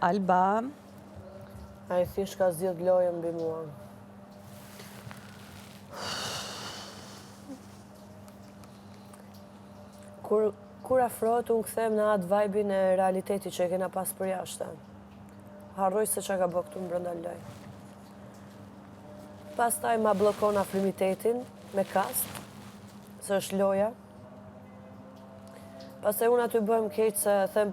Alba. A i thjesht ka zjedh lojën mbi mua. Kur afrohet, unë këthem në atë vajbin e realiteti që e kena pas për jashtë. Harroj se që ka bë këtu më brënda loj. Pas taj ma blokon afrimitetin me kast, se është loja. Pas taj unë aty bëhem keq se them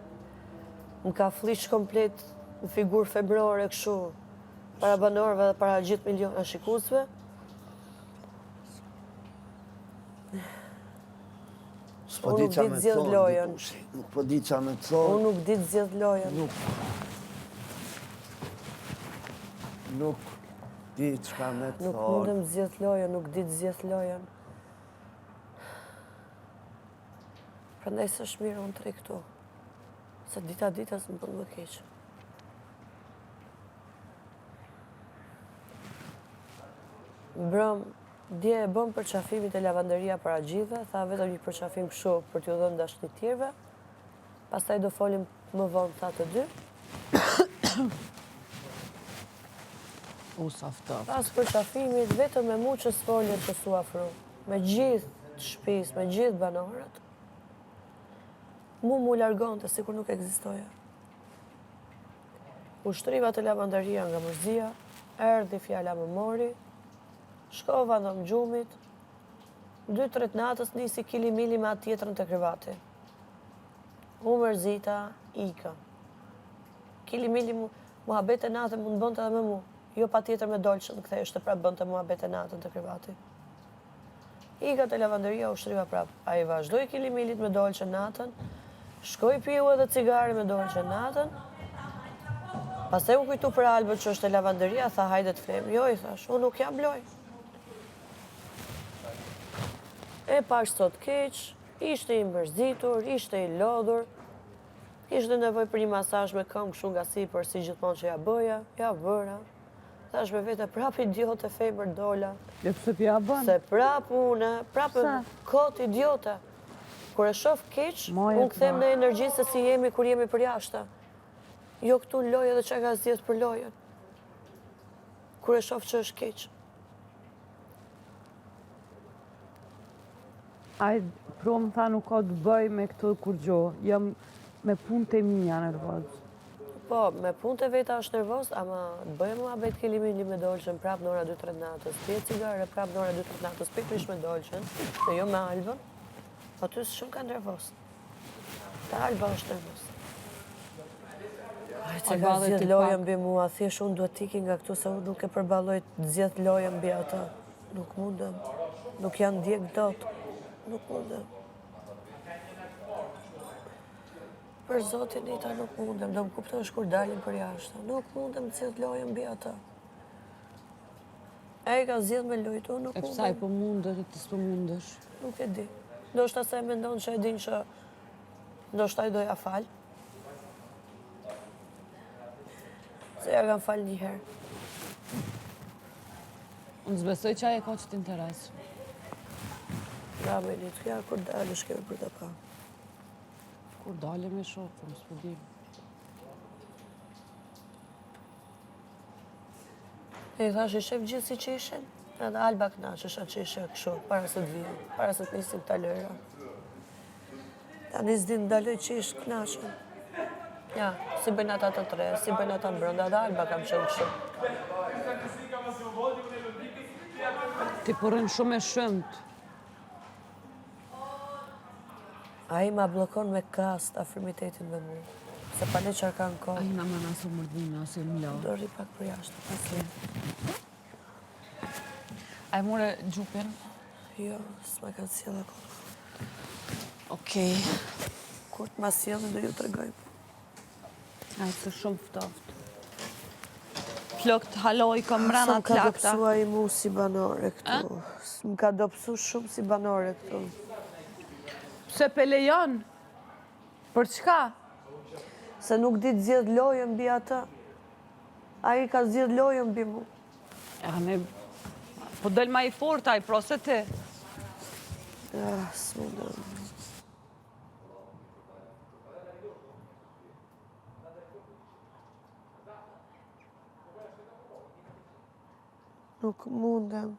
më ka flish komplet në figur febrore këshu, para banorëve dhe para gjithë miliona shikuesve. Unë nuk ditë zjedh lojën. Nuk po di qa me thonë. Unë nuk ditë zjedh lojën. Nuk di qka me thonë. Nuk mundëm zjedh lojën, nuk ditë zjedh lojën. Prandaj së është mirë unë të këtu. Se dita së më bënë më keqë. Brëm, dje e bëm përqafimit e lavanderia para gjithve, tha vetëm një përqafim këshu për t'ju dhënë dashni tjerve, pastaj do folim më vonë tha të dy. Pas përqafimit, vetëm me mu që s'foljen të su afru, me gjithë të shpis, me gjithë banorët, mu largon të sikur nuk ekzistoja. Ushtriva të lavanderia nga mërzia, erdi fjala më mori, shkova në më gjumit, 2-3 natës nisi kilimili me atë tjetërën të krevati. U mërzita, ika. Kilimili muhabet e natën mund bënte edhe me mu, jo pa tjetër me dolqën, këthe është të prapë bënte muhabet e natën të krevati. Ika të lavanderia, ushtriva prapë. A i vazhdoj kilimilit me dolqën natën, shkoj piu edhe cigare me dolqën natën, pastaj u kujtu për Albert që është e lavanderia, tha hajde të flem. Jo, i thash, unë nuk jam loj. E pash sot keq, ishte i mbërzitur, ishte i lodhur, ishte nevoj për një masazh me këmbë kështu nga sipër si gjithmonë që ja bëja, ja bëra. Thash me vete, prap idiote femër dola. Dhe pëse pja bën? Se prap une, prap kot idiote. Kur e shoh keq, unë kthem në energji se si jemi kur jemi për jashtë. Jo këtu lojë dhe që ka zjedh për lojën. Kur e shoh që është keq. Ajë, pro më tha nuk ka të bëj me këtë kur gjo. Jam me punë të minja nervoz. Po, me punë të veta është nervoz, ama të bëjmë mua bet kilimili me dolqën prap në ora 2-3 natës. Pje cigare prap në ora 2-3 natës, pikrish me dolqën, dhe jo me Albën. Aty së shumë ka nervoz. Ta Alba është nervoz. Ajë që ka zjedh lojën bi mua, thjesht unë duhet tiki nga këtu se unë nuk e përballoj të zjedh lojën bi ata. Nuk mundem. Nuk janë djek dot. Nuk mundem. Për zotin i ta nuk mundem, do më kuptosh kur dalim për jashtë. Nuk mundem të zjedh lojën bi ata. E ka zjedh me lojtë, unë nuk mundem. E pësaj po mundër, të s'po mundësh? Nuk e di. Do shta se me ndonë që e din që do shta i doja falë. Se ja kam falë një herë. Unë zbesoj që aje ka që t'interes. Ja, me një të kja, kur dalë shkeve për të pa. Kur dalë me shokë, po më s'pëdim. E i thash, i shef gjithë si që ishen? Edhe Alba knaqësha që ishe këshu, para se të vijë, para se të nisim të lëra. Ta një zdi në daloj që ishë knaqën. Ja, si bëjnë ata të tre, si bëjnë ata mbrënda, dhe Alba kam qenë këshu. Ti përën shumë e shëmt. A i ma blokon me kast afrimitetin me mu. Se pa ne qarë kanë kohë. A i nga më nësë mërdina, se më lau. Do rri pak për jashtë, pasle. A i more gjupin? Jo, s'ma kanë sjellë akoma. Okej. Kur t'ma sjellën do ju të regojmë. A i të shumë ftoft. Flok të haloj, kom mrena Sa më ka t'lakta. dopsua i mu si banore këtu. Më ka dopsu shumë si banore këtu. Pse pe lejon? Për çka? Se nuk di të zjedh lojën bi ata. A i ka zjedh lojën bi mu. Po del ma i fort, a i pro se ti. S'mundëm. Nuk mundem.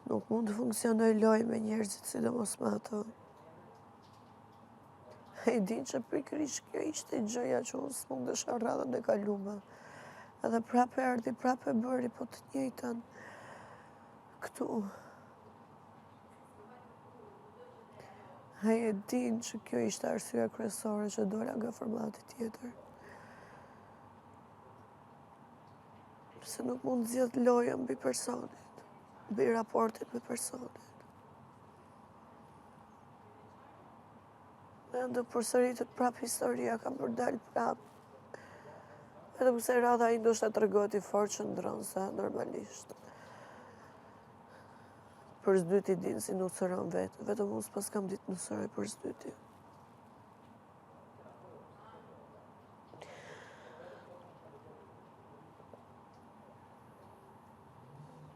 Nuk mund të funksionoj loj me njerëzit, sidomos me ato. E din që pikërisht kjo ishte gjëja që unë s'mund dësha radhën e kalume. Edhe prape erdi, prape bëri, po të njëjtën këtu. E din që kjo ishte arsyeja kryesore që dola nga formati tjetër. Se nuk mund zjedh lojën mbi personit, mbi raportit me personit. Dhe ndë përsëritet prap historia, kam përdal prap. Edhe pse radha i ndoshta të regoti fort që ndronë se normalisht. Për s'dyti din si nusëron vetë, vetëm unë s'pas kam ditë nusëroj për s'dyti.